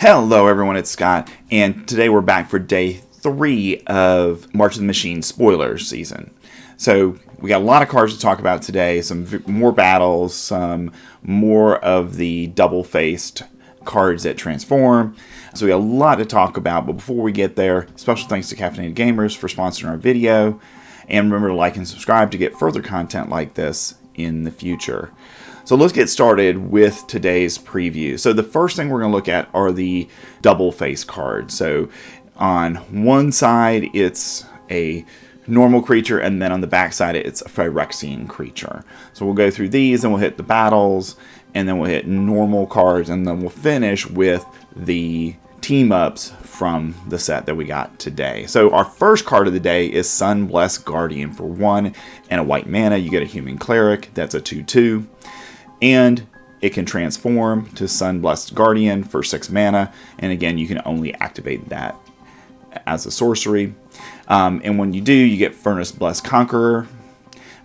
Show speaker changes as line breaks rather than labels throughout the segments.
Hello everyone, it's Scott, and today we're back for day 3 of March of the Machine spoiler season. So we got a lot of cards to talk about today, some more battles, some more of the double-faced cards that transform. So we got a lot to talk about, but before we get there, special thanks to Caffeinated Gamers for sponsoring our video, and remember to like and subscribe to get further content like this in the future. So let's get started with today's preview. So the first thing we're going to look at are the double face cards. So on one side it's a normal creature, and then on the back side it's a Phyrexian creature. So we'll go through these and we'll hit the battles, and then we'll hit normal cards, and then we'll finish with the team-ups from the set that we got today. So our first card of the day is Sunblessed Guardian. For 1 and a white mana, you get a human cleric. That's a 2/2. And it can transform to Sunblessed Guardian for 6 mana. And again, you can only activate that as a sorcery. And when you do, you get Furnace Blessed Conqueror.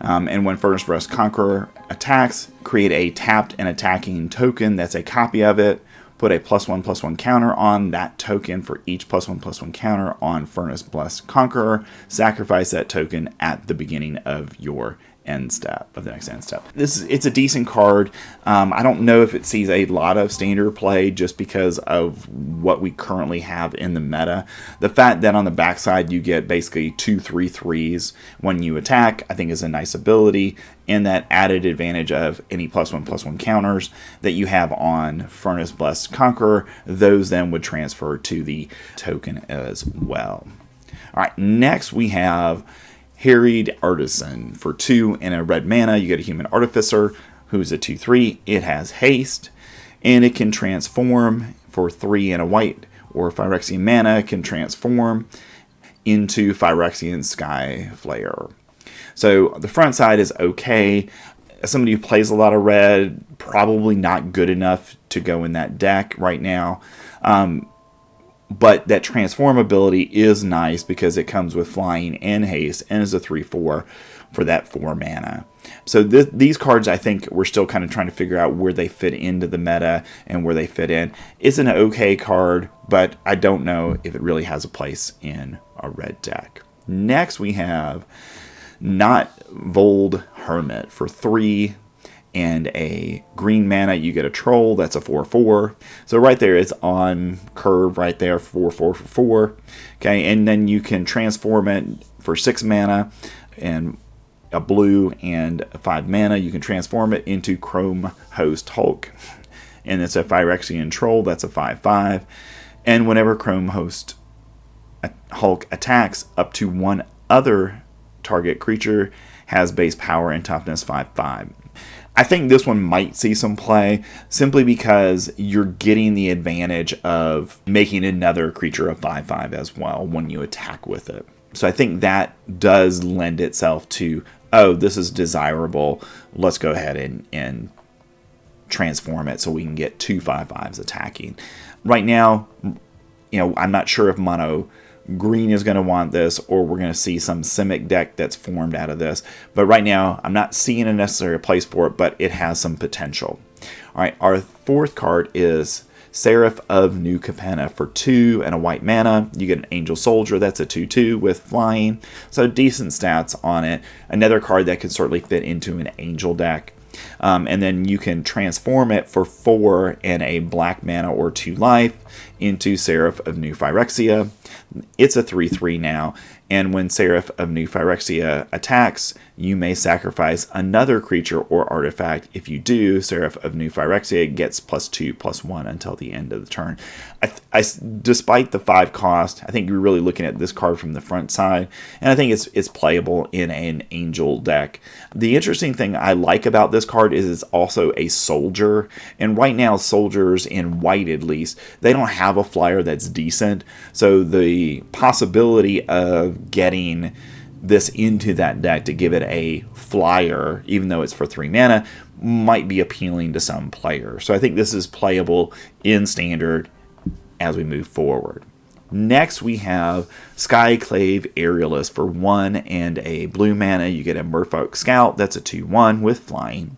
And when Furnace Blessed Conqueror attacks, create a tapped and attacking token that's a copy of it. Put a +1/+1 counter on that token for each +1/+1 counter on Furnace Blessed Conqueror. Sacrifice that token at the beginning of your end step, of the next end step. It's a decent card. I don't know if it sees a lot of standard play just because of what we currently have in the meta. The fact that on the backside you get basically 2/3/3s when you attack, I think is a nice ability, and that added advantage of any +1/+1 counters that you have on Furnace Blessed Conqueror, those then would transfer to the token as well. Alright, next we have Harried Artisan. For 2 and a red mana, you get a Human Artificer, who's a 2/3. It has haste, and it can transform for 3 and a white, or Phyrexian mana, can transform into Phyrexian Skyclave. So the front side is okay. As somebody who plays a lot of red, probably not good enough to go in that deck right now. But that transform ability is nice because it comes with flying and haste, and is a 3/4 for that 4 mana. So these cards, I think, we're still kind of trying to figure out where they fit into the meta and where they fit in. It's an okay card, but I don't know if it really has a place in a red deck. Next we have Vold Hermit. For 3 and a green mana, you get a troll. That's a 4/4. So right there, it's on curve right there, 4/4 for 4. Okay, and then you can transform it for 6 mana and a blue and 5 mana. You can transform it into Chrome Host Hulk, and it's a Phyrexian troll. That's a 5/5. And whenever Chrome Host Hulk attacks, up to one other target creature has base power and toughness 5/5. I think this one might see some play simply because you're getting the advantage of making another creature a 5/5 as well when you attack with it. So I think that does lend itself to, oh, this is desirable. Let's go ahead and transform it so we can get 2 5/5s attacking. Right now, I'm not sure if mono green is going to want this, or we're going to see some Simic deck that's formed out of this. But right now, I'm not seeing a necessary place for it, but it has some potential. All right, our fourth card is Seraph of New Capenna. For 2 and a white mana, you get an Angel Soldier. That's a 2/2 with flying. So decent stats on it. Another card that could certainly fit into an Angel deck. And then you can transform it for 4 and a black mana or 2 life into Seraph of New Phyrexia. It's a 3/3 now, and when Seraph of New Phyrexia attacks, you may sacrifice another creature or artifact. If you do, Seraph of New Phyrexia gets +2/+1 until the end of the turn. Despite the 5 cost, I think you're really looking at this card from the front side, and I think it's playable in an Angel deck. The interesting thing I like about this card is it's also a soldier, and right now soldiers, in white at least, they don't have a flyer that's decent, so the possibility of getting this into that deck to give it a flyer, even though it's for 3 mana, might be appealing to some players. So I think this is playable in standard as we move forward. Next we have Skyclave Aerialist. For 1 and a blue mana, you get a Merfolk Scout. That's a 2/1 with flying.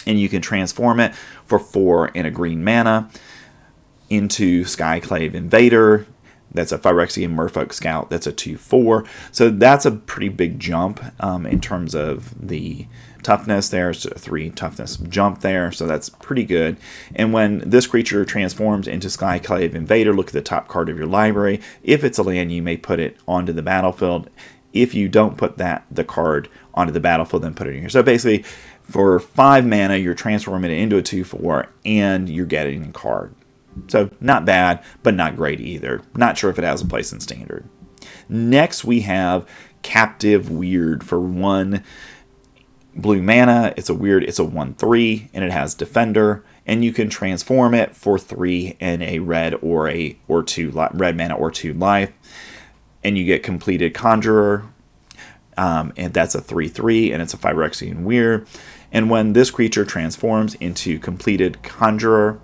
And you can transform it for 4 and a green mana. into Skyclave Invader. That's a Phyrexian Merfolk Scout. That's a 2/4. So that's a pretty big jump in terms of the toughness there. It's a 3 toughness jump there. So that's pretty good. And when this creature transforms into Skyclave Invader, look at the top card of your library. If it's a land, you may put it onto the battlefield. If you don't put the card onto the battlefield, then put it in here. So basically, for 5 mana, you're transforming it into a 2/4, and you're getting a card. So not bad, but not great either. Not sure if it has a place in Standard. Next, we have Captive Weird for 1 blue mana. It's a 1/3, and it has Defender, and you can transform it for 3 and a red or 2 red mana or 2 life, and you get Completed Conjurer, and that's a 3/3, and it's a Phyrexian Weird. And when this creature transforms into Completed Conjurer,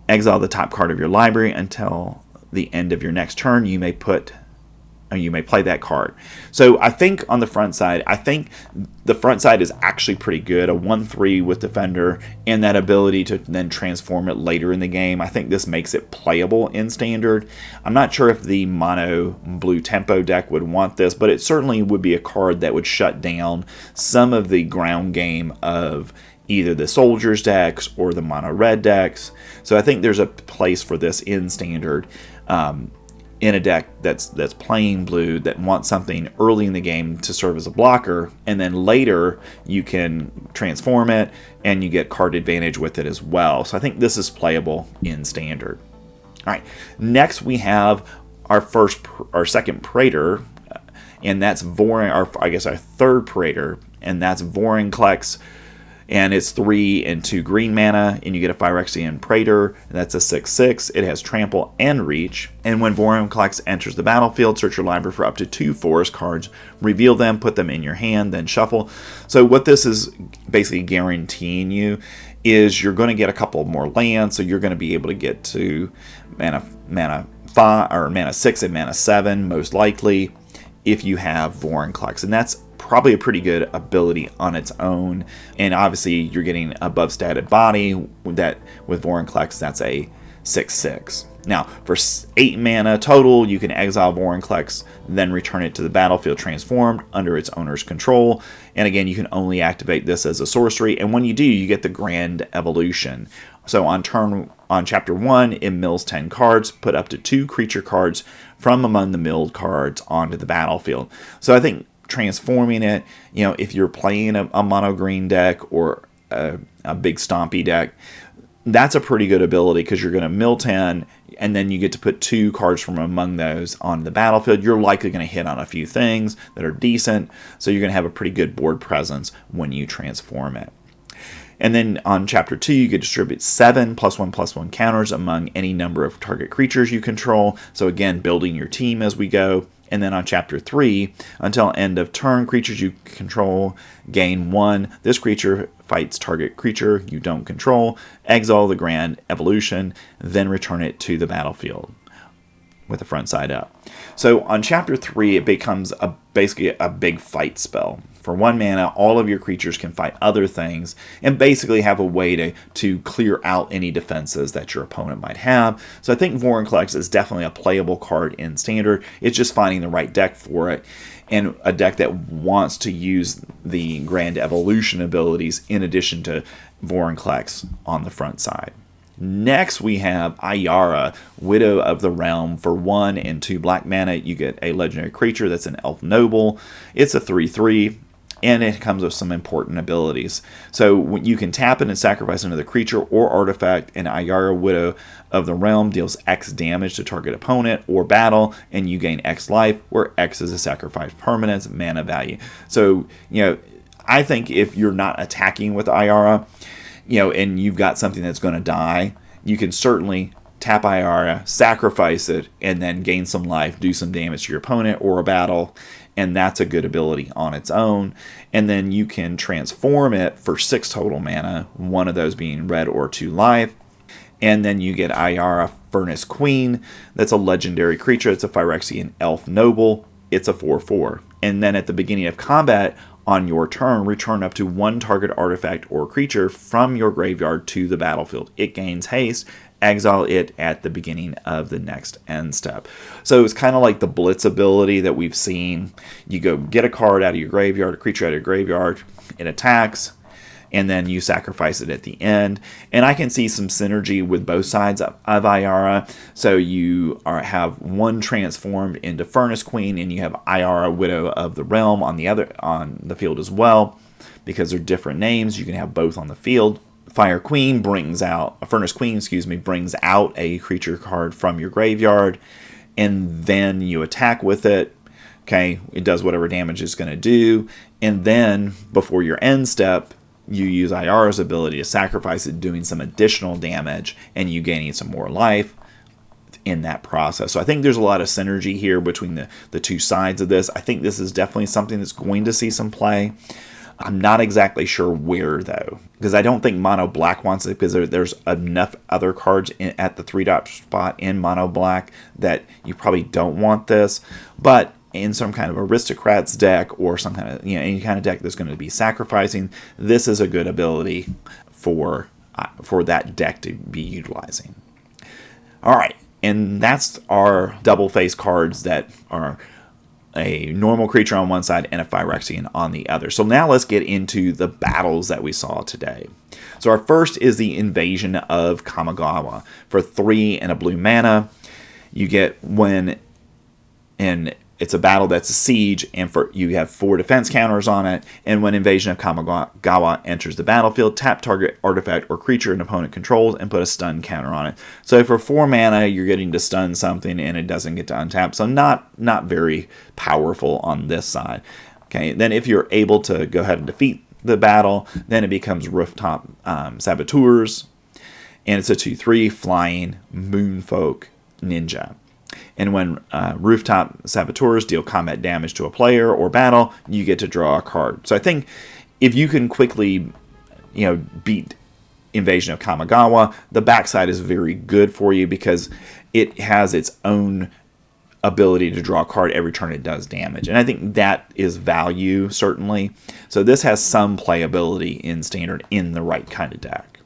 exile the top card of your library until the end of your next turn. You may play that card. So I think on the front side, the front side is actually pretty good. A 1/3 with Defender and that ability to then transform it later in the game. I think this makes it playable in Standard. I'm not sure if the mono blue tempo deck would want this, but it certainly would be a card that would shut down some of the ground game of either the soldiers decks or the mono red decks. So I think there's a place for this in Standard, in a deck that's playing blue, that wants something early in the game to serve as a blocker, and then later you can transform it and you get card advantage with it as well. So I think this is playable in Standard. All right, next we have our second Praetor, and that's our third Praetor, and that's Vorinclex. And it's 3 and 2 green mana, and you get a Phyrexian Praetor, and that's a 6/6. It has Trample and Reach. And when Vorinclex enters the battlefield, search your library for up to 2 forest cards, reveal them, put them in your hand, then shuffle. So what this is basically guaranteeing you is you're going to get a couple more lands, so you're going to be able to get to mana 5 or mana 6 and mana 7 most likely if you have Vorinclex, and that's probably a pretty good ability on its own. And obviously you're getting above statted body that with Vorinclex, that's a 6/6. Now for 8 mana total, you can exile Vorinclex, then return it to the battlefield transformed under its owner's control. And again, you can only activate this as a sorcery, and when you do, you get the Grand Evolution. So on chapter 1, it mills 10 cards, put up to 2 creature cards from among the milled cards onto the battlefield. So I think transforming it, if you're playing a mono green deck or a big stompy deck, that's a pretty good ability, because you're going to mill 10 and then you get to put 2 cards from among those on the battlefield. You're likely going to hit on a few things that are decent, so you're going to have a pretty good board presence when you transform it. And then on chapter 2, you can distribute 7 +1/+1 counters among any number of target creatures you control. So again, building your team as we go. And then on chapter 3, until end of turn, creatures you control gain 1. This creature fights target creature you don't control. Exile the Grand Evolution, then return it to the battlefield with the front side up. So on chapter 3, it becomes basically a big fight spell. For 1 mana, all of your creatures can fight other things and basically have a way to clear out any defenses that your opponent might have. So I think Vorinclex is definitely a playable card in Standard. It's just finding the right deck for it, and a deck that wants to use the Grand Evolution abilities in addition to Vorinclex on the front side. Next, we have Iara, Widow of the Realm. For 1 and 2 black mana, you get a legendary creature that's an elf noble. It's a 3/3. And it comes with some important abilities. So you can tap it and sacrifice another creature or artifact, and Iara, Widow of the Realm, deals X damage to target opponent or battle, and you gain X life, where X is a sacrifice permanent's mana value. So, I think if you're not attacking with Iara, and you've got something that's going to die, you can certainly tap Iara, sacrifice it, and then gain some life, do some damage to your opponent or a battle, and that's a good ability on its own. And then you can transform it for 6 total mana, 1 of those being red or 2 life. And then you get Iara, Furnace Queen. That's a legendary creature. It's a Phyrexian elf noble. It's a 4/4. And then at the beginning of combat, On your turn, return up to one target artifact or creature from your graveyard to the battlefield. It gains haste. Exile it at the beginning of the next end step. So it's kind of like the Blitz ability that we've seen. You go get a card out of your graveyard, a creature out of your graveyard, it attacks, and then you sacrifice it at the end. And I can see some synergy with both sides of Iara. So you have one transformed into Furnace Queen, and you have Iara, Widow of the Realm, on the field as well. Because they're different names, you can have both on the field. Fire Queen Furnace Queen, brings out a creature card from your graveyard, and then you attack with it. Okay, it does whatever damage it's going to do, and then before your end step, you use Iara's ability to sacrifice it, doing some additional damage, and you gaining some more life in that process. So I think there's a lot of synergy here between the two sides of this. I think this is definitely something that's going to see some play. I'm not exactly sure where, though, because I don't think Mono Black wants it, because there's enough other cards at the 3-drop spot in Mono Black that you probably don't want this. But in some kind of Aristocrats deck, or some kind of, any kind of deck that's going to be sacrificing, this is a good ability for that deck to be utilizing. All right, and that's our double face cards that are a normal creature on one side and a Phyrexian on the other. So now let's get into the battles that we saw today. So our first is the Invasion of Kamigawa. For 3 and a blue mana, you get it's a battle that's a siege, and you have 4 defense counters on it, and when Invasion of Kamigawa enters the battlefield, tap target artifact or creature an opponent controls and put a stun counter on it. So for 4 mana, you're getting to stun something, and it doesn't get to untap, so not very powerful on this side. Okay, then if you're able to go ahead and defeat the battle, then it becomes Rooftop Saboteurs, and it's a 2/3 flying Moonfolk Ninja. And when Rooftop Saboteurs deal combat damage to a player or battle, you get to draw a card. So I think if you can quickly, beat Invasion of Kamigawa, the backside is very good for you, because it has its own ability to draw a card every turn it does damage. And I think that is value, certainly. So this has some playability in Standard in the right kind of deck.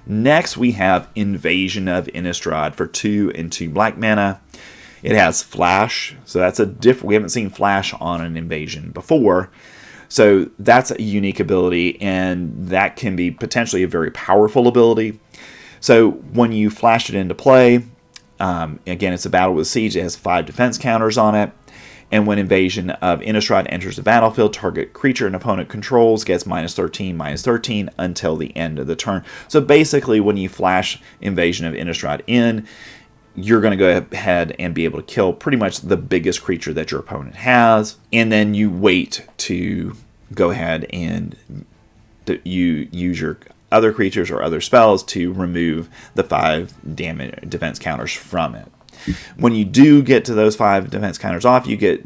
Next, we have Invasion of Innistrad for 2 and 2 black mana. It has Flash, so that's we haven't seen Flash on an Invasion before. So that's a unique ability, and that can be potentially a very powerful ability. So when you flash it into play, again, it's a battle with siege. It has 5 defense counters on it. And when Invasion of Innistrad enters the battlefield, target creature an opponent controls gets -13/-13 until the end of the turn. So basically, when you flash Invasion of Innistrad in, you're going to go ahead and be able to kill pretty much the biggest creature that your opponent has. And then you wait to go ahead and you use your other creatures or other spells to remove the 5 defense counters from it. When you do get to those 5 defense counters off, you get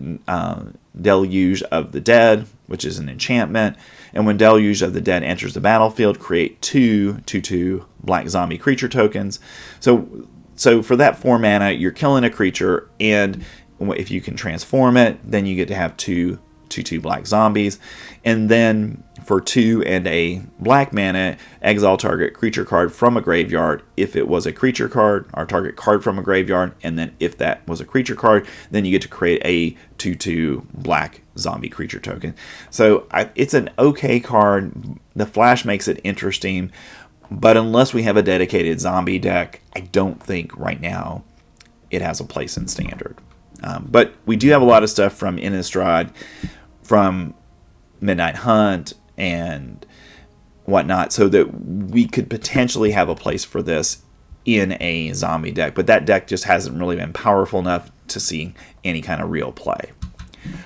Deluge of the Dead, which is an enchantment. And when Deluge of the Dead enters the battlefield, create 2/2 black zombie creature tokens. So for that 4 mana, you're killing a creature, and if you can transform it, then you get to have 2/2 black zombies. And then for 2 and a black mana, exile target creature card from a graveyard if it was a creature card, or target card from a graveyard. And then if that was a creature card, then you get to create a 2/2 black zombie creature token. So it's an okay card. The flash makes it interesting, but unless we have a dedicated zombie deck, I don't think right now it has a place in Standard. But we do have a lot of stuff from Innistrad, from Midnight Hunt, and whatnot, so that we could potentially have a place for this in a zombie deck. But that deck just hasn't really been powerful enough to see any kind of real play.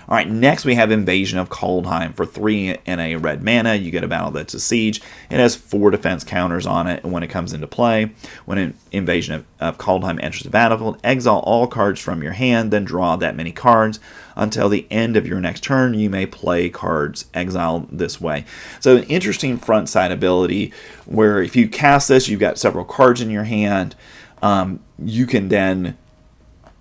All right, next we have Invasion of Coldheim. For 3 and a red mana, you get a battle that's a siege. It has 4 defense counters on it, and when it comes into play, when an Invasion of Coldheim enters the battlefield, exile all cards from your hand, then draw that many cards. Until the end of your next turn, you may play cards exiled this way. So an interesting front side ability, where if you cast this, you've got several cards in your hand. You can then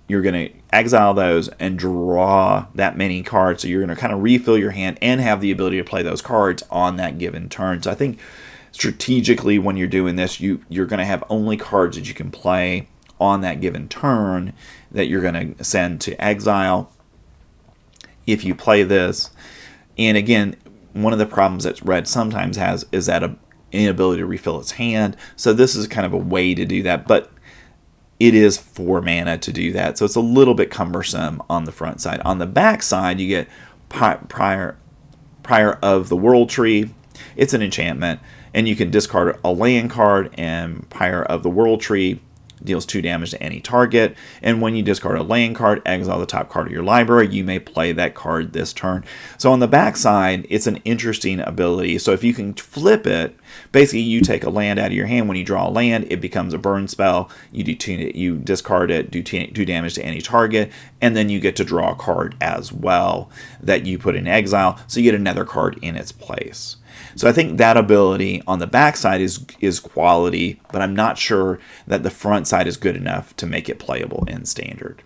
you're going to exile those and draw that many cards. So you're going to kind of refill your hand and have the ability to play those cards on that given turn. So I think strategically when you're doing this, you're going to have only cards that you can play on that given turn that you're going to send to exile if you play this. And again, one of the problems that red sometimes has is that inability to refill its hand. So this is kind of a way to do that, but it is 4 mana to do that. So it's a little bit cumbersome on the front side. On the back side, you get Prior of the World Tree. It's an enchantment, and you can discard a land card, and Prior of the World Tree deals 2 damage to any target. And when you discard a land card, exile the top card of your library. You may play that card this turn. So on the back side, it's an interesting ability. So if you can flip it, basically you take a land out of your hand. When you draw a land, it becomes a burn spell. You discard it, do 2 damage to any target, and then you get to draw a card as well that you put in exile. So you get another card in its place. So I think that ability on the back side is quality, but I'm not sure that the front side is good enough to make it playable in Standard.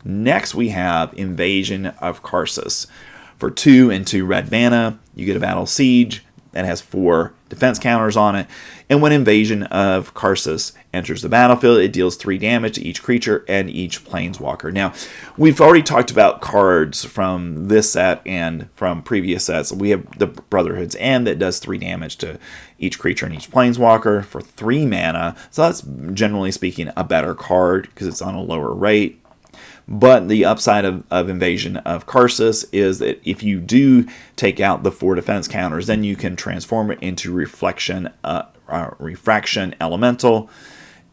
Next we have Invasion of Karsus. For 2 and 2 red mana, you get a Battle Siege that has 4 defense counters on it. And when Invasion of Karsus enters the battlefield, it deals 3 damage to each creature and each planeswalker. Now, we've already talked about cards from this set and from previous sets. We have the Brotherhood's End that does 3 damage to each creature and each planeswalker for 3 mana. So that's, generally speaking, a better card because it's on a lower rate. But the upside of Invasion of Karsus is that if you do take out the 4 defense counters, then you can transform it into Refraction Elemental,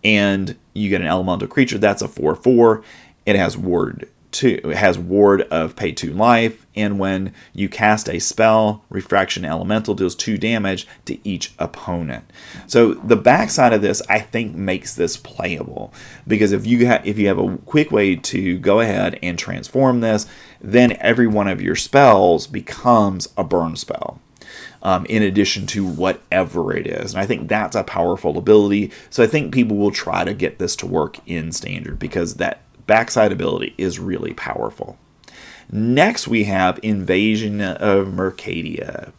and you get an elemental creature. That's a 4/4. It has Ward 2. It has Ward of pay 2 life, and when you cast a spell, Refraction Elemental deals 2 damage to each opponent. So the backside of this, I think, makes this playable, because if you have a quick way to go ahead and transform this, then every one of your spells becomes a burn spell. In addition to whatever it is. And I think that's a powerful ability. So I think people will try to get this to work in Standard because that backside ability is really powerful. Next we have Invasion of Mercadia.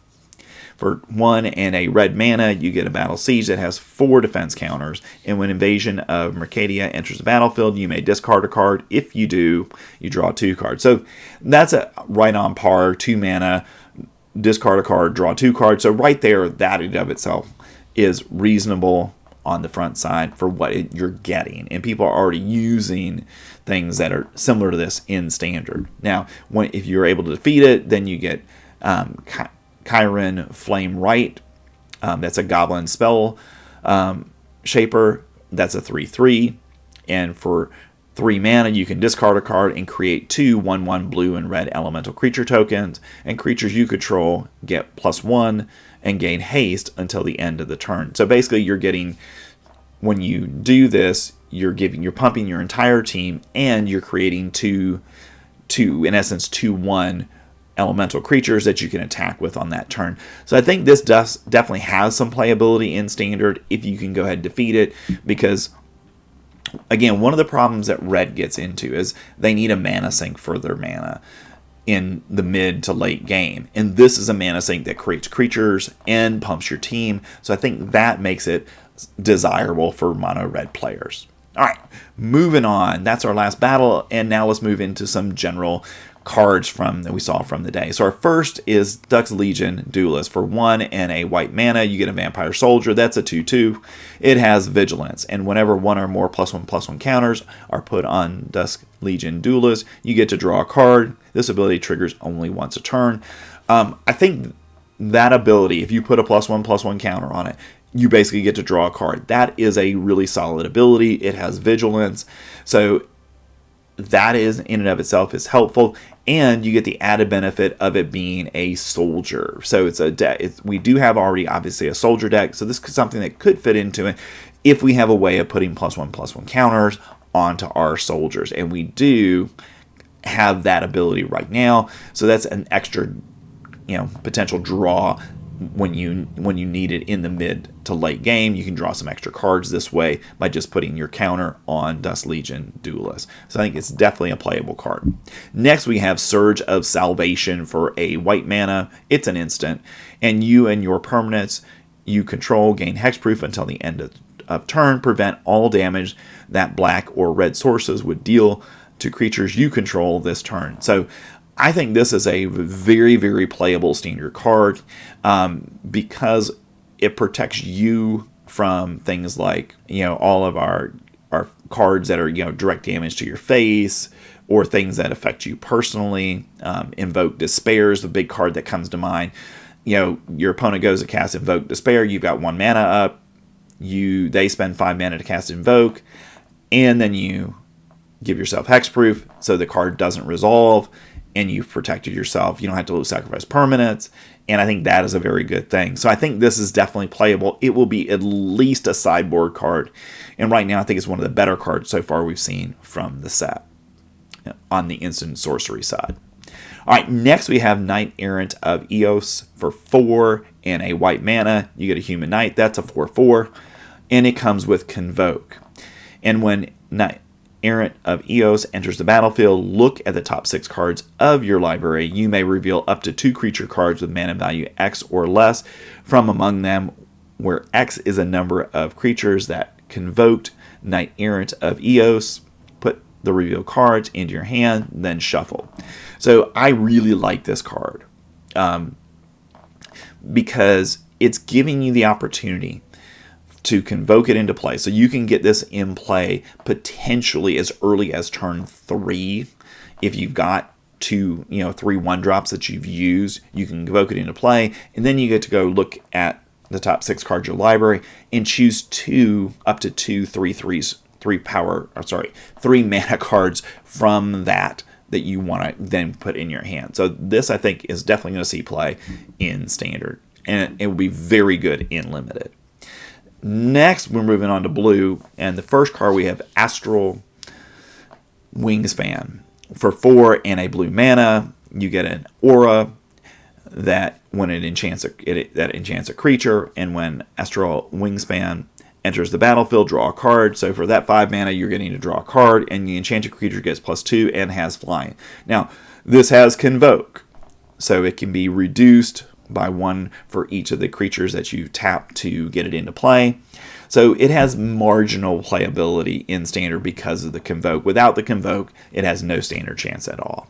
For 1 and a red mana, you get a Battle Siege that has 4 defense counters. And when Invasion of Mercadia enters the battlefield, you may discard a card. If you do, you draw 2 cards. So that's a right on par, 2 mana, discard a card, draw 2 cards. So right there, that in of itself is reasonable on the front side for what you're getting. And people are already using things that are similar to this in Standard. Now, if you're able to defeat it, then you get Chiron Flame Right. That's a goblin spell shaper. That's a 3/3. And for 3 mana, you can discard a card and create 2 1/1 blue and red elemental creature tokens, and creatures you control get +1 and gain haste until the end of the turn. So basically, you're getting, when you do this, you're pumping your entire team, and you're creating two in essence 2/1 elemental creatures that you can attack with on that turn. So I think this definitely has some playability in Standard if you can go ahead and defeat it, because again, one of the problems that red gets into is they need a mana sink for their mana in the mid to late game. And this is a mana sink that creates creatures and pumps your team. So I think that makes it desirable for mono red players. All right, moving on. That's our last battle. And now let's move into some general cards that we saw from the day. So our first is Dux Legion Duelist. For 1 and a white mana, you get a Vampire Soldier. That's a 2/2. It has Vigilance, and whenever 1 or more +1/+1 counters are put on Dux Legion Duelist, you get to draw a card. This ability triggers only once a turn. I think that ability, if you put a +1/+1 counter on it, you basically get to draw a card. That is a really solid ability. It has Vigilance, so that is in and of itself is helpful, and you get the added benefit of it being a soldier. So it's a deck. We do have already obviously a soldier deck, so this is something that could fit into it if we have a way of putting +1/+1 counters onto our soldiers, and we do have that ability right now. So that's an extra, potential draw when you need it in the mid to late game. You can draw some extra cards this way by just putting your counter on Dust Legion Duelist. So I think it's definitely a playable card. Next we have Surge of Salvation for a white mana. It's an instant, and you and your permanents you control gain hexproof until the end of turn. Prevent all damage that black or red sources would deal to creatures you control this turn. So I think this is a very, very playable standard card because it protects you from things like, all of our cards that are, direct damage to your face, or things that affect you personally. Invoke Despair is the big card that comes to mind. Your opponent goes to cast Invoke Despair. You've got 1 mana up. They spend 5 mana to cast Invoke, and then you give yourself hexproof, so the card doesn't resolve, and you've protected yourself. You don't have to sacrifice permanents, and I think that is a very good thing. So I think this is definitely playable. It will be at least a sideboard card, and right now I think it's one of the better cards so far we've seen from the set on the instant sorcery side. All right, next we have Knight Errant of EOS for 4 and a white mana. You get a human knight. That's a 4/4, and it comes with Convoke. And when Knight Errant of EOS enters the battlefield, look at the top 6 cards of your library. You may reveal up to 2 creature cards with mana value X or less from among them, where X is a number of creatures that convoked Knight Errant of EOS. Put the reveal cards into your hand, then shuffle. So I really like this card because it's giving you the opportunity to convoke it into play. So you can get this in play potentially as early as turn 3. If you've got 3 1-drops that you've used, you can convoke it into play, and then you get to go look at the top 6 cards of your library and choose up to 2 3 mana cards from that you want to then put in your hand. So this, I think, is definitely going to see play in Standard, and it will be very good in Limited. Next, we're moving on to blue, and the first card we have Astral Wingspan. For 4 and a blue mana, you get an aura that when it enchants a creature, and when Astral Wingspan enters the battlefield, draw a card. So for that 5 mana, you're getting to draw a card, and the enchanted creature gets +2 and has flying. Now, this has Convoke, so it can be reduced by 1 for each of the creatures that you tap to get it into play. So it has marginal playability in Standard because of the Convoke. Without the Convoke, it has no Standard chance at all.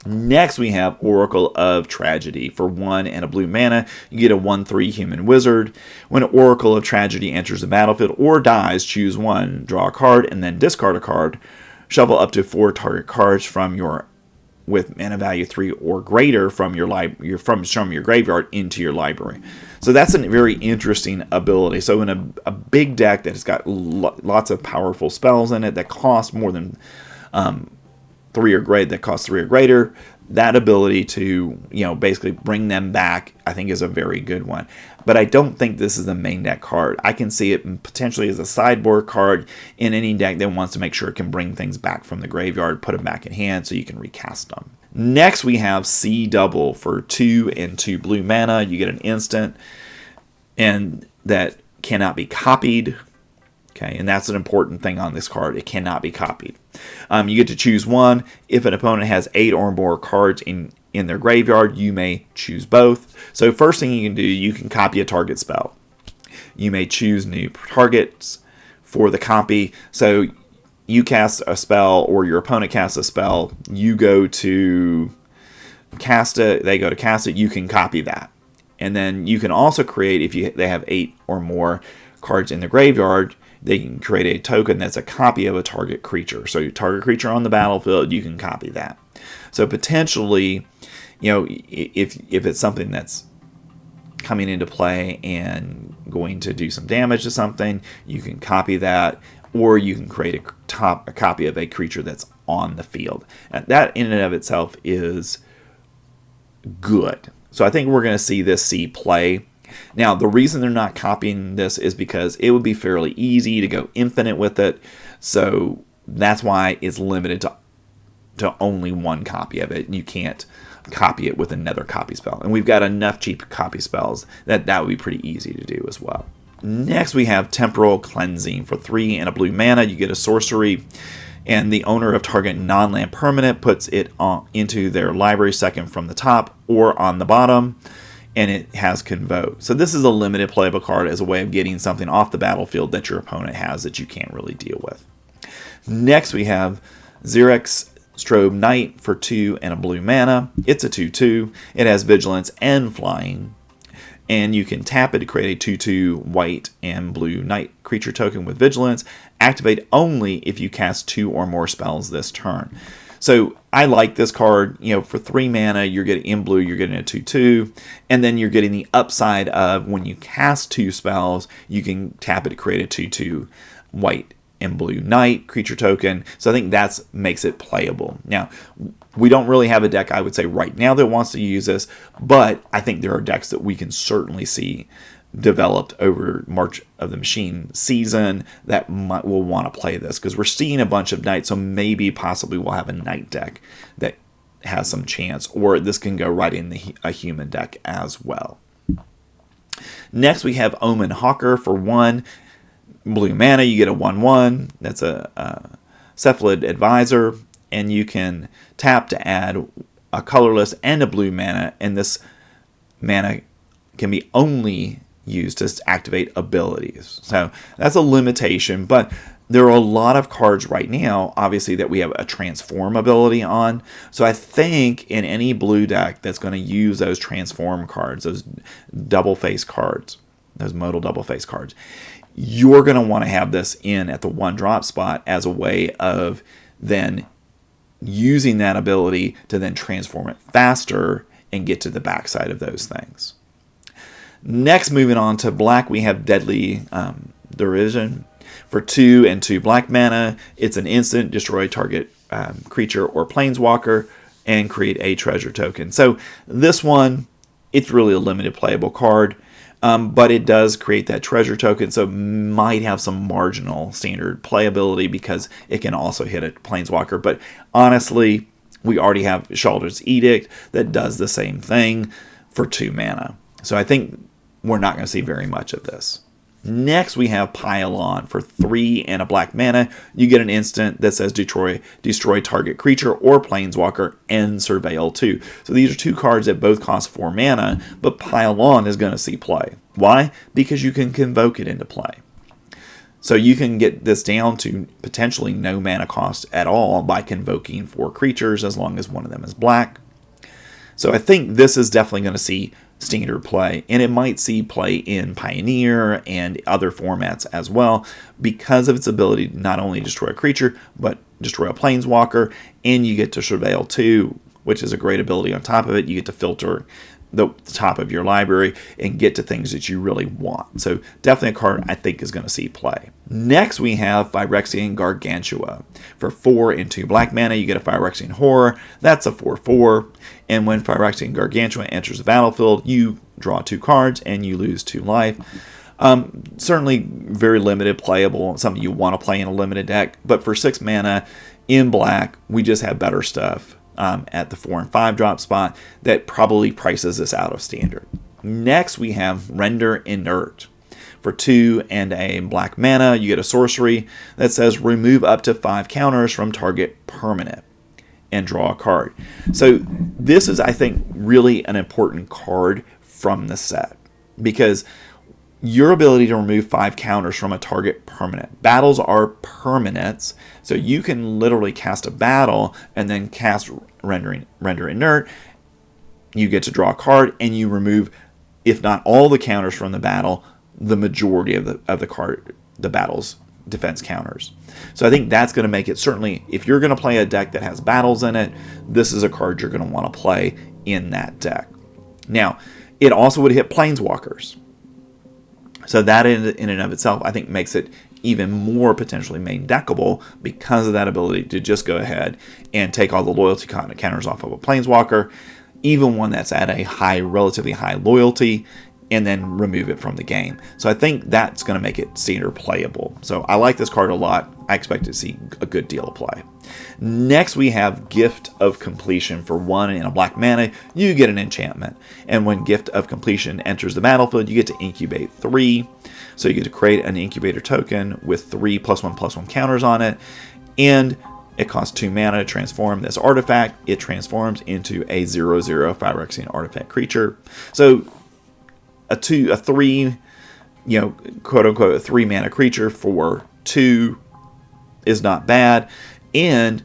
Next, we have Oracle of Tragedy. For 1 and a blue mana, you get a 1/3 human wizard. When Oracle of Tragedy enters the battlefield or dies, choose 1, draw a card, and then discard a card. Shuffle up to 4 target cards with mana value 3 or greater from your graveyard into your library. So that's a very interesting ability. So in a big deck that has got lots of powerful spells in it that cost more than 3 or greater, that ability to basically bring them back, I think, is a very good one. But I don't think this is the main deck card. I can see it potentially as a sideboard card in any deck that wants to make sure it can bring things back from the graveyard, put them back in hand so you can recast them. Next, we have Sea Double. For 2 and 2 blue mana, you get an instant, and that cannot be copied. Okay, and that's an important thing on this card. It cannot be copied. You get to choose 1. If an opponent has 8 or more cards in their graveyard, you may choose both. So first thing you can do, you can copy a target spell. You may choose new targets for the copy. So you cast a spell or your opponent casts a spell. You go to cast it. They go to cast it. You can copy that. And then you can also create, if they have 8 or more cards in the graveyard, they can create a token that's a copy of a target creature. So your target creature on the battlefield, you can copy that. So potentially, if it's something that's coming into play and going to do some damage to something, you can copy that, or you can create a copy of a creature that's on the field. And that in and of itself is good. So I think we're going to see this play. Now, the reason they're not copying this is because it would be fairly easy to go infinite with it. So that's why it's limited to only 1 copy of it. You can't copy it with another copy spell. And we've got enough cheap copy spells that would be pretty easy to do as well. Next, we have Temporal Cleansing. For 3 and a blue mana, you get a sorcery, and the owner of target non-land permanent puts it into their library second from the top or on the bottom, and it has Convoke. So this is a limited playable card as a way of getting something off the battlefield that your opponent has that you can't really deal with. Next, we have Xerix Strobe Knight for 2 and a blue mana. It's a 2/2. It has Vigilance and Flying. And you can tap it to create a 2/2 white and blue Knight creature token with Vigilance. Activate only if you cast 2 or more spells this turn. So I like this card. For 3 mana, you're getting in blue, you're getting a 2/2, and then you're getting the upside of when you cast 2 spells, you can tap it to create a 2/2 white and blue Knight creature token. So I think that makes it playable. Now, we don't really have a deck, I would say, right now that wants to use this, but I think there are decks that we can certainly see developed over March of the Machine season that will want to play this, because we're seeing a bunch of Knights, so maybe possibly we'll have a Knight deck that has some chance, or this can go right in a human deck as well. Next, we have Omen Hawker for 1 blue mana. You get a 1/1. That's a Cephalid Advisor, and you can tap to add a colorless and a blue mana, and this mana can be only used to activate abilities. So that's a limitation, but there are a lot of cards right now, obviously, that we have a transform ability on. So I think in any blue deck that's going to use those transform cards, those double face cards, those modal double face cards, you're going to want to have this in at the 1-drop spot as a way of then using that ability to then transform it faster and get to the backside of those things. Next, moving on to black, we have Deadly Derision. For 2 and 2 black mana, it's an instant, destroy target creature or planeswalker, and create a treasure token. So this one, it's really a limited playable card, but it does create that treasure token, so it might have some marginal standard playability because it can also hit a planeswalker. But honestly, we already have Sheoldred's Edict that does the same thing for 2 mana. So I think we're not going to see very much of this. Next, we have Pile On. For 3 and a black mana, you get an instant that says destroy target creature or planeswalker and Surveil 2. So these are 2 cards that both cost 4 mana, but Pile On is going to see play. Why? Because you can convoke it into play. So you can get this down to potentially no mana cost at all by convoking 4 creatures as long as one of them is black. So I think this is definitely going to see standard play, and it might see play in Pioneer and other formats as well because of its ability to not only destroy a creature but destroy a planeswalker, and you get to Surveil 2, which is a great ability. On top of it, you get to filter the top of your library and get to things that you really want. So definitely a card I think is going to see play. Next, we have Phyrexian Gargantua. For 4 and 2 black mana, you get a Phyrexian Horror. That's a 4/4. And when Phyrexian Gargantua enters the battlefield, you draw 2 cards and you lose 2 life. Certainly very limited playable, something you want to play in a limited deck. But for 6 mana in black, we just have better stuff at the 4 and 5 drop spot that probably prices this out of standard. Next, we have Render Inert. For 2 and a black mana, you get a sorcery that says remove up to 5 counters from target permanent and draw a card. So this is, I think, really an important card from the set because your ability to remove 5 counters from a target permanent. Battles are permanents, so you can literally cast a battle and then cast Render Inert. You get to draw a card and you remove, if not all the counters from the battle, the majority of the battle's defense counters. So I think that's going to make it, certainly, if you're going to play a deck that has battles in it, this is a card you're going to want to play in that deck. Now, it also would hit planeswalkers. So that in and of itself, I think, makes it even more potentially main deckable because of that ability to just go ahead and take all the loyalty counters off of a planeswalker, even one that's at a relatively high loyalty. and then remove it from the game. So I think that's going to make it standard playable. So I like this card a lot. I expect to see a good deal of play. Next, we have Gift of Completion. For 1 and a black mana, you get an enchantment. And when Gift of Completion enters the battlefield, you get to incubate 3. So you get to create an incubator token with 3 +1/+1 counters on it. And it costs 2 mana to transform this artifact. It transforms into a 0/0 Phyrexian artifact creature. So a 3, quote unquote, a 3 mana creature for 2 is not bad. And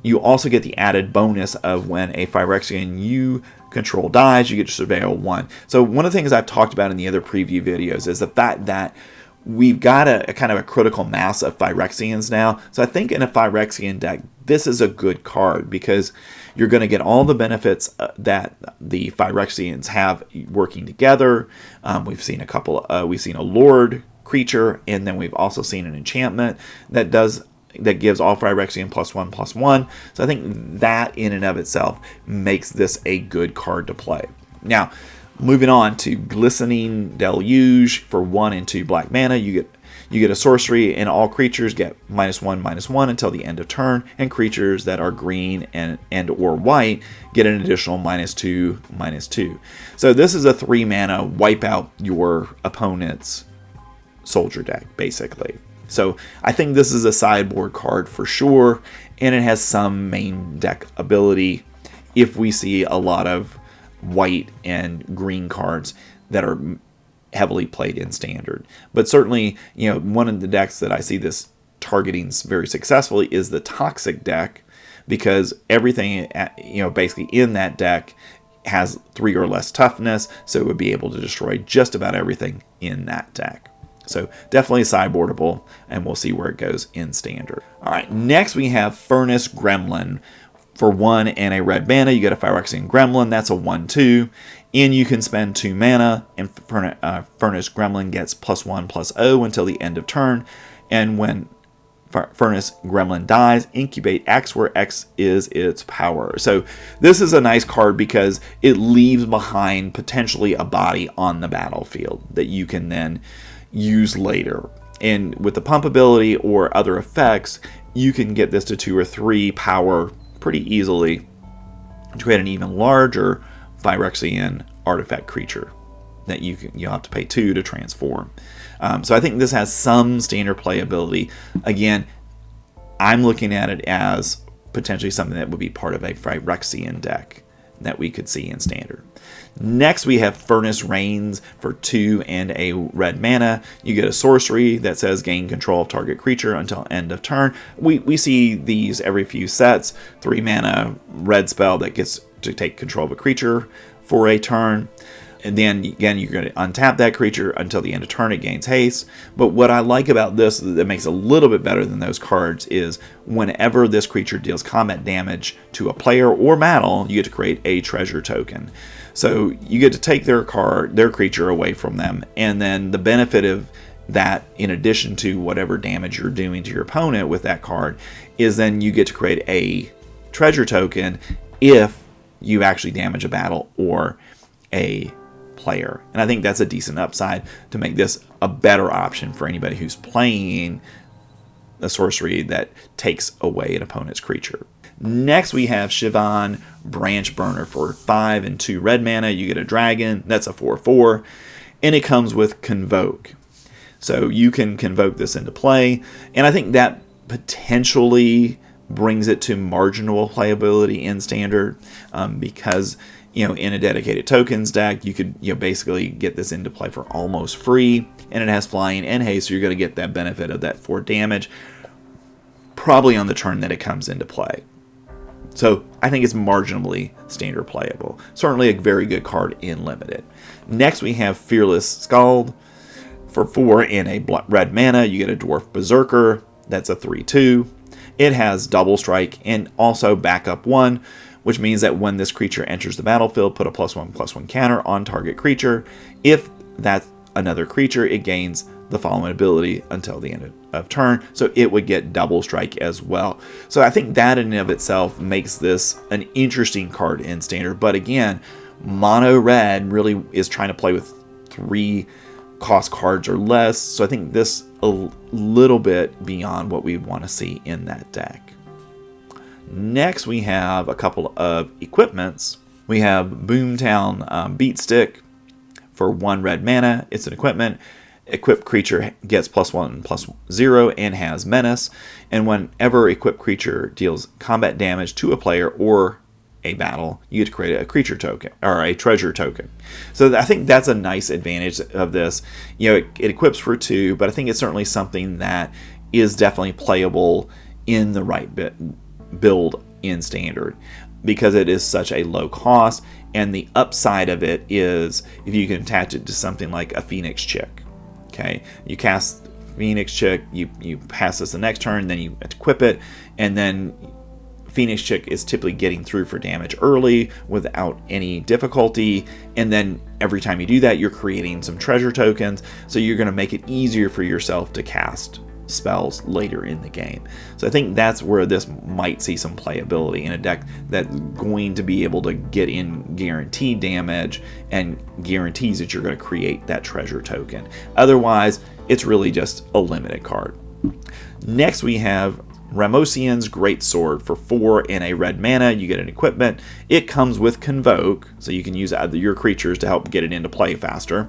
you also get the added bonus of when a Phyrexian you control dies, you get to surveil 1. So one of the things I've talked about in the other preview videos is the fact that we've got a kind of a critical mass of Phyrexians now. So I think in a Phyrexian deck, this is a good card because you're going to get all the benefits that the Phyrexians have working together. We've seen we've seen a Lord creature, and then we've also seen an enchantment that gives all Phyrexian +1/+1. So I think that in and of itself makes this a good card to play. Now, moving on to Glistening Deluge. For 1 and 2 black mana, you get a sorcery, and all creatures get -1/-1 until the end of turn, and creatures that are green and or white get an additional -2/-2. So this is a 3 mana wipe out your opponent's soldier deck, basically. So I think this is a sideboard card for sure, and it has some main deck ability if we see a lot of white and green cards that are heavily played in standard. But certainly, one of the decks that I see this targeting very successfully is the Toxic deck, because everything, basically in that deck has 3 or less toughness, so it would be able to destroy just about everything in that deck. So definitely sideboardable, and we'll see where it goes in standard. All right, next we have Furnace Gremlin. For 1 and a red mana, you get a Phyrexian Gremlin. That's a 1/2. And you can spend 2 mana, and Furnace Gremlin gets +1/+0 until the end of turn. And when Furnace Gremlin dies, incubate X, where X is its power. So this is a nice card because it leaves behind potentially a body on the battlefield that you can then use later. And with the pump ability or other effects, you can get this to 2 or 3 power pretty easily to create an even larger Phyrexian artifact creature that you'll have to pay 2 to transform. So I think this has some standard playability. Again, I'm looking at it as potentially something that would be part of a Phyrexian deck that we could see in standard. Next, we have Furnace Reigns. For 2 and a red mana, you get a sorcery that says gain control of target creature until end of turn. We see these every few sets. 3 mana red spell that gets to take control of a creature for a turn. And then again, you're going to untap that creature until the end of turn. It gains haste. But what I like about this that makes it a little bit better than those cards is whenever this creature deals combat damage to a player or battle, you get to create a treasure token. So you get to take their creature away from them, and then the benefit of that, in addition to whatever damage you're doing to your opponent with that card, is then you get to create a treasure token if you actually damage a battle or a player. And I think that's a decent upside to make this a better option for anybody who's playing a sorcery that takes away an opponent's creature. Next, we have Siobhan, Branch Burner. For 5 and 2 red mana, you get a dragon. That's a 4/4, and it comes with Convoke. So you can convoke this into play, and I think that potentially brings it to marginal playability in standard, because in a dedicated tokens deck, you could basically get this into play for almost free, and it has flying and haste, so you're going to get that benefit of that 4 damage probably on the turn that it comes into play. So I think it's marginally standard playable. Certainly a very good card in limited. Next, we have Fearless Skald. For 4 and a red mana, you get a Dwarf Berserker. That's a 3/2. It has double strike and also backup 1, which means that when this creature enters the battlefield, put a +1/+1 counter on target creature. If that's another creature, it gains the following ability until the end of turn, so it would get double strike as well. So I think that in and of itself makes this an interesting card in standard. But again, mono red really is trying to play with 3 cost cards or less. So I think this a little bit beyond what we want to see in that deck. Next, we have a couple of equipments. We have Boomtown Beatstick for 1 red mana. It's an equipment. Equipped creature gets +1/+0 and has menace. And whenever equipped creature deals combat damage to a player or a battle, you get to create a creature token or a treasure token. So I think that's a nice advantage of this. You know, it equips for 2, but I think it's certainly something that is definitely playable in the right build in Standard, because it is such a low cost, and the upside of it is if you can attach it to something like a Phoenix Chick. Okay, you cast Phoenix Chick, you pass this the next turn, then you equip it, and then Phoenix Chick is typically getting through for damage early without any difficulty, and then every time you do that, you're creating some treasure tokens, so you're going to make it easier for yourself to cast spells later in the game. So I think that's where this might see some playability in a deck that's going to be able to get in guaranteed damage and guarantees that you're going to create that treasure token. Otherwise, it's really just a limited card. Next, we have Ramosian's Greatsword for 4 and a red mana. You get an equipment. It comes with Convoke, so you can use either your creatures to help get it into play faster.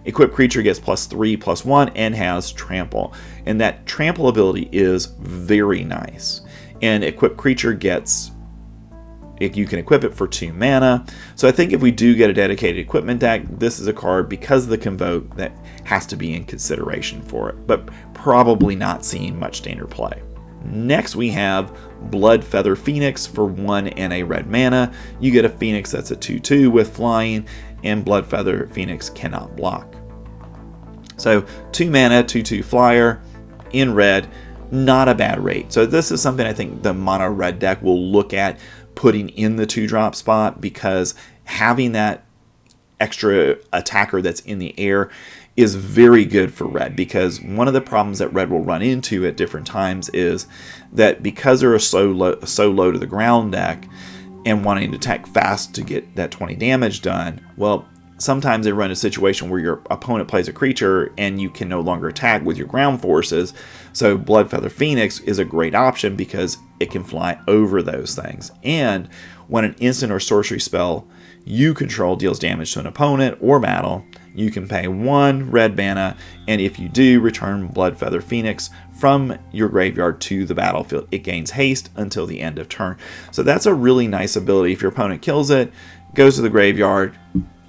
Equipped creature gets +3/+1 and has Trample. And that Trample ability is very nice. And equipped creature gets, if you can equip it for 2 mana. So I think if we do get a dedicated equipment deck, this is a card, because of the Convoke, that has to be in consideration for it, but probably not seeing much Standard play. Next, we have Bloodfeather Phoenix for 1 and a red mana. You get a Phoenix that's a 2/2 with flying, and Bloodfeather Phoenix cannot block. So 2 mana, 2/2 flyer in red, not a bad rate. So this is something I think the mono red deck will look at putting in the 2-drop spot, because having that extra attacker that's in the air is very good for red, because one of the problems that red will run into at different times is that because they're a so low to the ground deck and wanting to attack fast to get that 20 damage done, well, sometimes they run a situation where your opponent plays a creature and you can no longer attack with your ground forces. So Bloodfeather Phoenix is a great option because it can fly over those things. And when an instant or sorcery spell you control deals damage to an opponent or battle, you can pay 1 red mana, and if you do, return Bloodfeather Phoenix from your graveyard to the battlefield. It gains haste until the end of turn. So that's a really nice ability. If your opponent kills it, goes to the graveyard,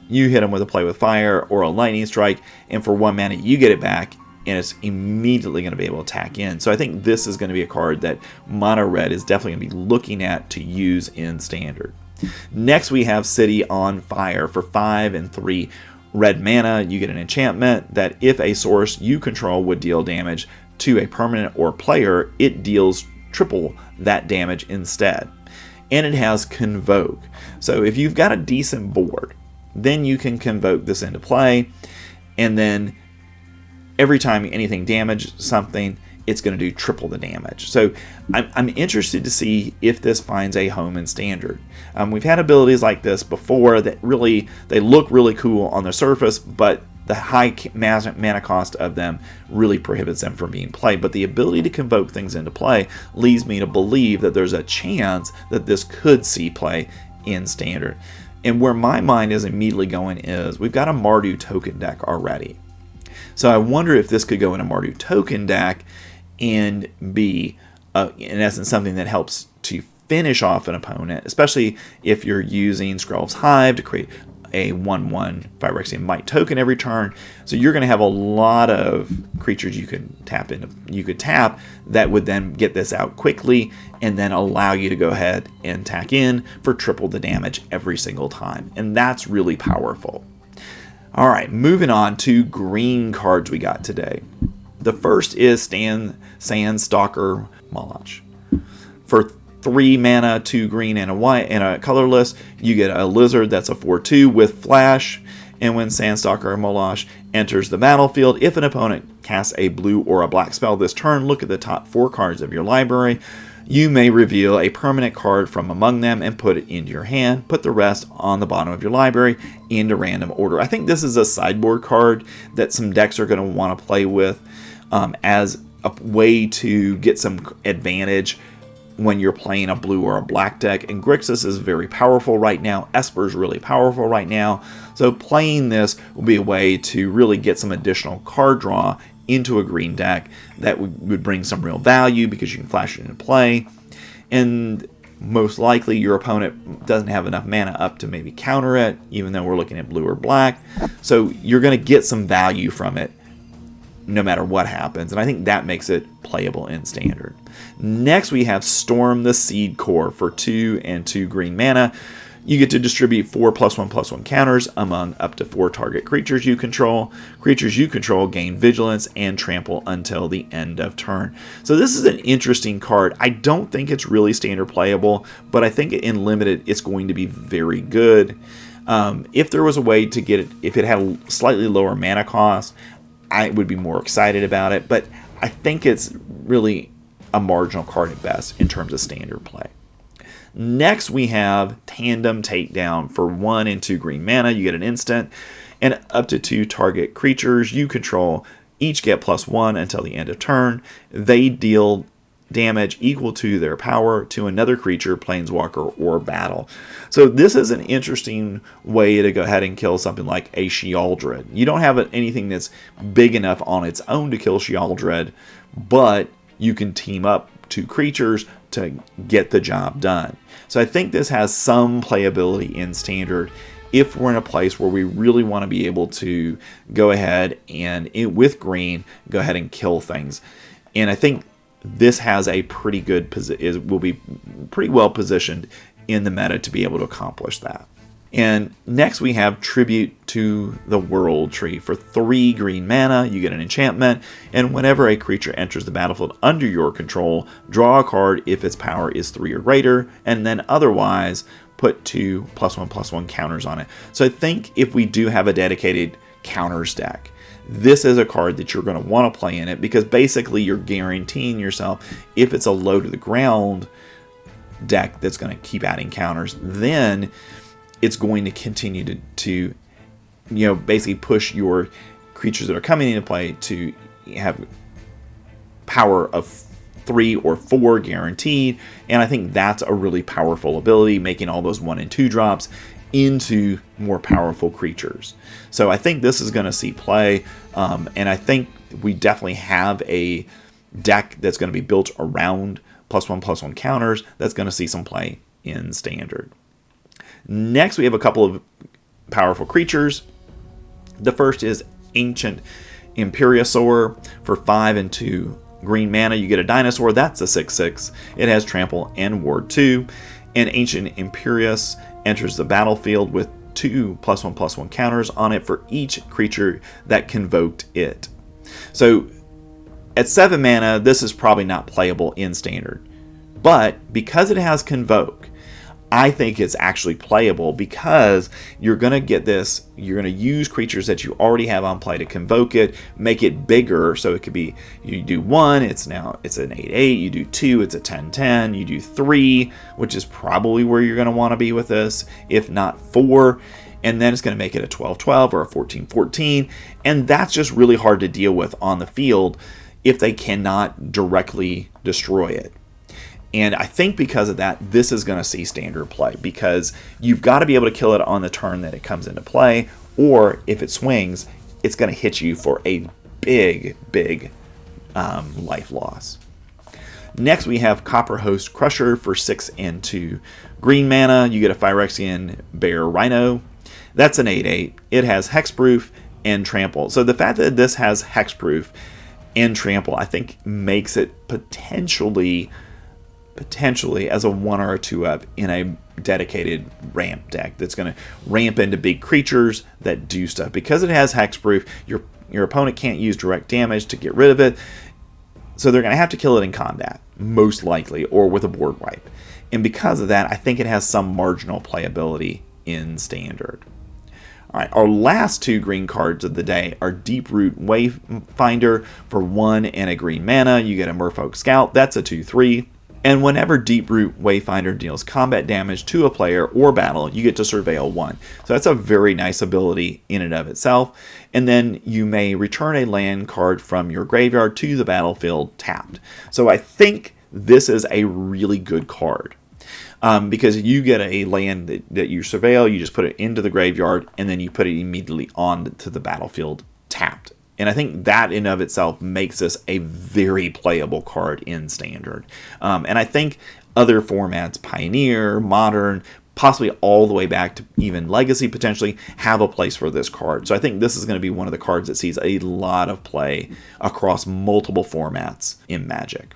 you hit them with a Play with Fire or a Lightning Strike, and for 1 mana you get it back, and it's immediately going to be able to attack in. So I think this is going to be a card that mono red is definitely going to be looking at to use in Standard. Next, we have City on Fire for 5 and 3 red mana. You get an enchantment that if a source you control would deal damage to a permanent or player, it deals triple that damage instead. And it has Convoke. So if you've got a decent board, then you can Convoke this into play, and then every time anything damages something, it's going to do triple the damage. So I'm interested to see if this finds a home in Standard. We've had abilities like this before that really, they look really cool on the surface, but the high mana cost of them really prohibits them from being played. But the ability to Convoke things into play leads me to believe that there's a chance that this could see play in Standard. And where my mind is immediately going is, we've got a Mardu token deck already. So I wonder if this could go in a Mardu token deck and be, in essence, something that helps to finish off an opponent, especially if you're using Skrul's Hive to create a 1/1 Phyrexian Might token every turn. So you're going to have a lot of creatures you can tap into. You could tap that would then get this out quickly and then allow you to go ahead and tack in for triple the damage every single time. And that's really powerful. All right, moving on to green cards we got today. The first is Stalker Malach. For 3 mana, 2 green and a white and a colorless, you get a lizard that's a 4/2 with flash. And when Stalker Malach enters the battlefield, if an opponent casts a blue or a black spell this turn, look at the top 4 cards of your library. You may reveal a permanent card from among them and put it into your hand. Put the rest on the bottom of your library into random order. I think this is a sideboard card that some decks are going to want to play with as a way to get some advantage when you're playing a blue or a black deck. And Grixis is very powerful right now. Esper is really powerful right now. So playing this will be a way to really get some additional card draw into a green deck that would bring some real value because you can flash it into play. And most likely your opponent doesn't have enough mana up to maybe counter it, even though we're looking at blue or black. So you're going to get some value from it no matter what happens, and I think that makes it playable in Standard. Next we have Storm the Seed Core for 2 and 2 green mana. You get to distribute 4 +1/+1 counters among up to 4 target creatures you control. Creatures you control gain vigilance and trample until the end of turn. So this is an interesting card. I don't think it's really Standard playable, but I think in Limited it's going to be very good. If there was a way to get it, if it had a slightly lower mana cost, I would be more excited about it, but I think it's really a marginal card at best in terms of Standard play. Next we have Tandem Takedown for 1 and 2 green mana. You get an instant, and up to 2 target creatures you control each get +1 until the end of turn. They deal damage equal to their power to another creature, planeswalker, or battle. So this is an interesting way to go ahead and kill something like a Sheoldred. You don't have anything that's big enough on its own to kill Sheoldred, but you can team up 2 creatures to get the job done. So I think this has some playability in Standard if we're in a place where we really want to be able to go ahead and, with green, go ahead and kill things. And I think this has a pretty good will be pretty well positioned in the meta to be able to accomplish that. And next we have Tribute to the World Tree. For 3 green mana, you get an enchantment, and whenever a creature enters the battlefield under your control, draw a card if its power is 3 or greater, and then otherwise put 2 +1/+1 counters on it. So I think if we do have a dedicated counters deck, this is a card that you're going to want to play in it, because basically you're guaranteeing yourself, if it's a low to the ground deck that's going to keep adding counters, then it's going to continue to basically push your creatures that are coming into play to have power of 3 or 4 guaranteed. And I think that's a really powerful ability, making all those 1 and 2 drops into more powerful creatures. So I think this is going to see play, and I think we definitely have a deck that's going to be built around +1/+1 counters that's going to see some play in Standard. Next we have a couple of powerful creatures. The first is Ancient Imperiosaur. For 5 and 2 green mana, you get a dinosaur. That's a 6/6. It has trample and ward 2, and Ancient Imperious enters the battlefield with 2 +1/+1 counters on it for each creature that convoked it. So at 7 mana, this is probably not playable in Standard, but because it has Convoke, I think it's actually playable, because you're going to get this, you're going to use creatures that you already have on play to convoke it, make it bigger, so it could be, you do 1, it's an 8/8, you do 2, it's a 10/10, you do 3, which is probably where you're going to want to be with this, if not 4, and then it's going to make it a 12/12 or a 14/14, and that's just really hard to deal with on the field if they cannot directly destroy it. And I think because of that, this is going to see Standard play, because you've got to be able to kill it on the turn that it comes into play, or if it swings, it's going to hit you for a big life loss. Next we have Copperhost Crusher for 6 and 2 green mana. You get a Phyrexian Bear Rhino. That's an 8/8. It has Hexproof and Trample. So the fact that this has Hexproof and Trample, I think makes it potentially as a 1 or a 2 up in a dedicated ramp deck that's going to ramp into big creatures that do stuff. Because it has Hexproof, your opponent can't use direct damage to get rid of it, so they're going to have to kill it in combat, most likely, or with a board wipe. And because of that, I think it has some marginal playability in Standard. Alright, our last 2 green cards of the day are Deeproot Wayfinder for 1 and a green mana. You get a Merfolk Scout. That's a 2/3. And whenever Deeproot Wayfinder deals combat damage to a player or battle, you get to Surveil 1. So that's a very nice ability in and of itself. And then you may return a land card from your graveyard to the battlefield tapped. So I think this is a really good card. Because you get a land that you surveil, you just put it into the graveyard, and then you put it immediately onto the battlefield tapped. And I think that in of itself makes this a very playable card in Standard. And I think other formats, Pioneer, Modern, possibly all the way back to even Legacy potentially, have a place for this card. So I think this is going to be one of the cards that sees a lot of play across multiple formats in Magic.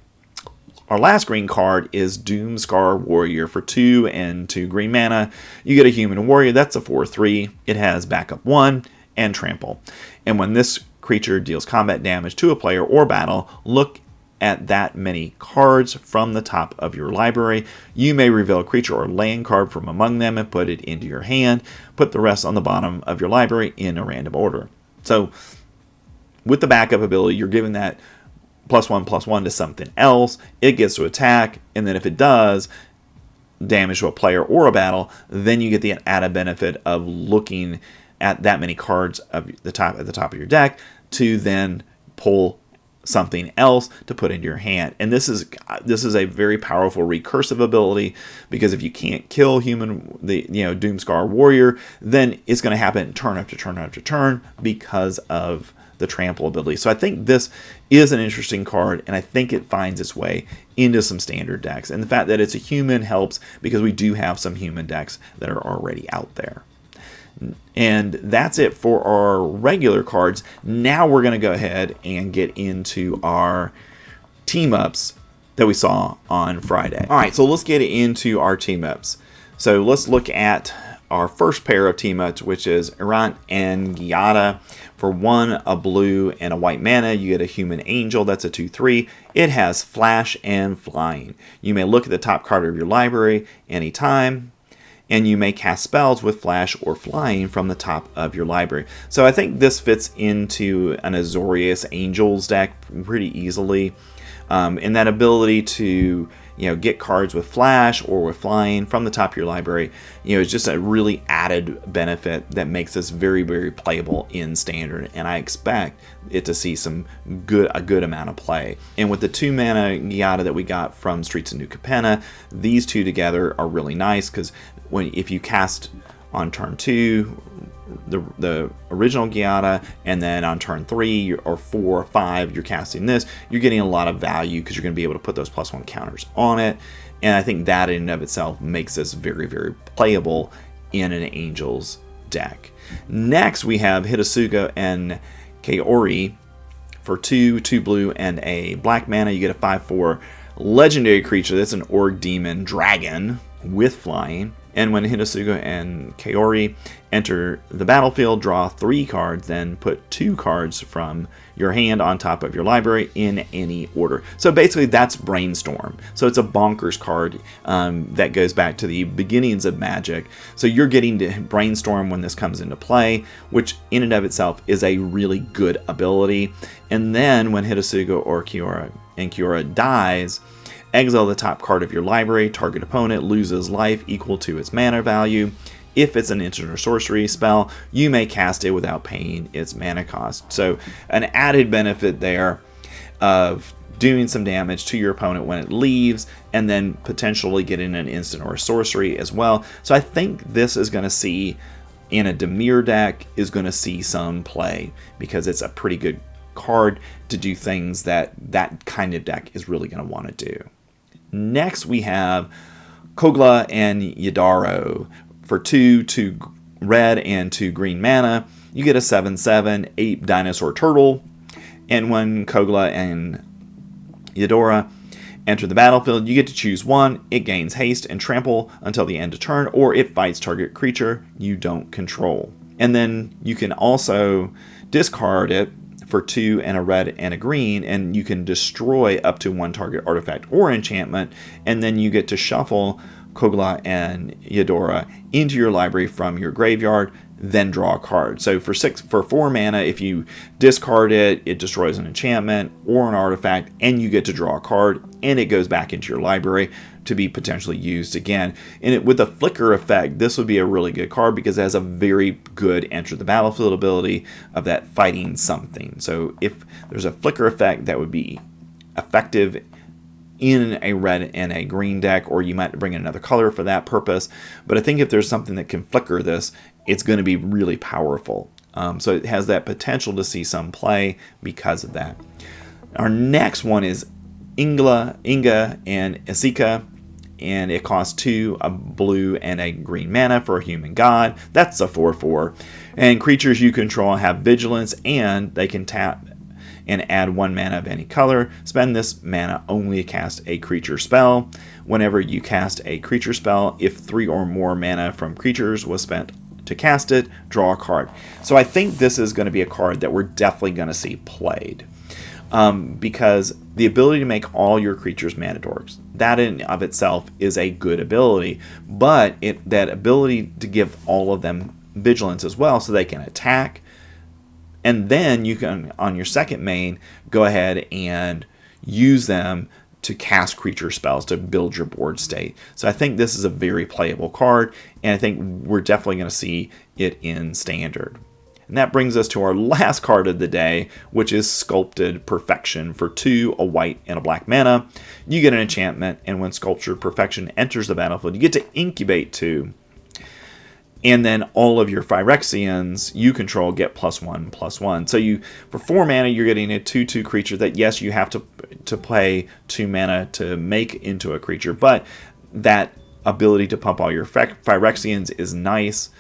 Our last green card is Doomscar Warrior. For 2 and 2 green mana, you get a human warrior. That's a 4/3. It has backup 1 and trample. And when this creature deals combat damage to a player or battle, look at that many cards from the top of your library. You may reveal a creature or land card from among them and put it into your hand. Put the rest on the bottom of your library in a random order. So with the backup ability, you're giving that +1/+1 to something else. It gets to attack, and then if it does damage to a player or a battle, then you get the added benefit of looking at that many cards at the top of your deck to then pull something else to put into your hand. And this is a very powerful recursive ability, because if you can't kill Doomscar Warrior, then it's going to happen turn after turn after turn because of the trample ability. So I think this is an interesting card, and I think it finds its way into some Standard decks. And the fact that it's a human helps, because we do have some human decks that are already out there. And that's it for our regular cards. Now we're going to go ahead and get into our team-ups that we saw on Friday. All right, so let's get into our team-ups. So let's look at our first pair of team-ups, which is Errands and Iara. For 1, a blue, and a white mana, you get a human angel. That's a 2/3. It has flash and flying. You may look at the top card of your library anytime, and you may cast spells with flash or flying from the top of your library. So I think this fits into an Azorius Angels deck pretty easily. And that ability to get cards with flash or with flying from the top of your library, is just a really added benefit that makes this very, very playable in Standard. And I expect it to see a good amount of play. And with the 2 mana Iara that we got from Streets of New Capenna, these two together are really nice, because if you cast on turn 2 the original Iara, and then on turn 3 or 4 or 5 you're casting this, you're getting a lot of value, because you're going to be able to put those +1 counters on it. And I think that in and of itself makes this very, very playable in an Angels deck. Next we have Hitasuga and Kaori. For 2 blue, and a black mana, you get a 5/4 legendary creature. That's an Orc Demon Dragon with flying. And when Hitasuga and Kaori enter the battlefield, draw 3 cards, then put 2 cards from your hand on top of your library in any order. So basically that's Brainstorm. So it's a bonkers card that goes back to the beginnings of Magic. So you're getting to Brainstorm when this comes into play, which in and of itself is a really good ability. And then when Hitasuga or Kiora dies, exile the top card of your library. Target opponent loses life equal to its mana value. If it's an instant or sorcery spell, you may cast it without paying its mana cost. So an added benefit there of doing some damage to your opponent when it leaves, and then potentially getting an instant or a sorcery as well. So I think this is going to see, in a Dimir deck, is going to see some play, because it's a pretty good card to do things that kind of deck is really going to want to do. Next we have Kogla and Yadaro. For 2 red and 2 green mana, you get a 7/7 ape dinosaur turtle. And when Kogla and Yadora enter the battlefield, you get to choose one. It gains haste and trample until the end of turn, or it fights target creature you don't control. And then you can also discard it for 2 and a red and a green, and you can destroy up to 1 target artifact or enchantment, and then you get to shuffle Kogla and Yadora into your library from your graveyard, then draw a card. So for 4 mana, if you discard it, it destroys an enchantment or an artifact, and you get to draw a card, and it goes back into your library to be potentially used again. And with a flicker effect, this would be a really good card because it has a very good enter the battlefield ability of that fighting something. So if there's a flicker effect that would be effective in a red and a green deck, or you might bring in another color for that purpose. But I think if there's something that can flicker this, it's going to be really powerful. So it has that potential to see some play because of that. Our next one is Inga and Isika, and it costs 2, a blue and a green mana for a human god. That's a 4/4. And creatures you control have vigilance, and they can tap and add 1 mana of any color. Spend this mana only to cast a creature spell. Whenever you cast a creature spell, if 3 or more mana from creatures was spent to cast it, draw a card. So I think this is going to be a card that we're definitely going to see played. Because the ability to make all your creatures mana dorks, that in of itself is a good ability, but that ability to give all of them vigilance as well, so they can attack, and then you can, on your second main, go ahead and use them to cast creature spells to build your board state. So I think this is a very playable card, and I think we're definitely going to see it in Standard. And that brings us to our last card of the day, which is Sculpted Perfection. For 2, a white and a black mana, you get an enchantment, and when Sculptured Perfection enters the battlefield, you get to incubate 2. And then all of your Phyrexians you control get +1/+1. So for 4 mana, you're getting a 2/2 creature that, yes, you have to play 2 mana to make into a creature, but that ability to pump all your Phyrexians is nice.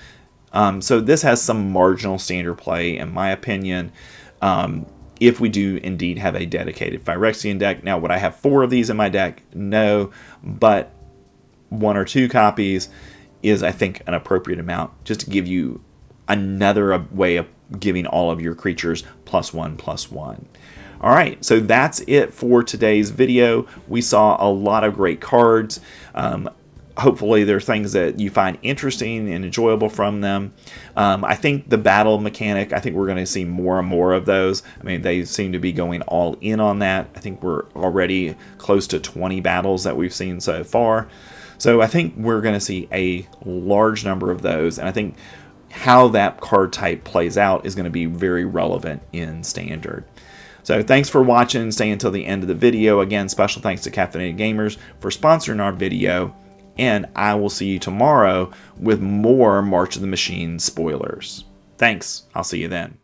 So this has some marginal Standard play, in my opinion, if we do indeed have a dedicated Phyrexian deck. Now, would I have 4 of these in my deck? No, but 1 or 2 copies is, I think, an appropriate amount, just to give you another way of giving all of your creatures +1/+1. All right, so that's it for today's video. We saw a lot of great cards. Hopefully there are things that you find interesting and enjoyable from them. I think the battle mechanic, I think we're going to see more and more of those. I mean, they seem to be going all in on that. I think we're already close to 20 battles that we've seen so far. So I think we're going to see a large number of those, and I think how that card type plays out is going to be very relevant in Standard. So thanks for watching and staying until the end of the video. Again, special thanks to Caffeinated Gamers for sponsoring our video, and I will see you tomorrow with more March of the Machine spoilers. Thanks. I'll see you then.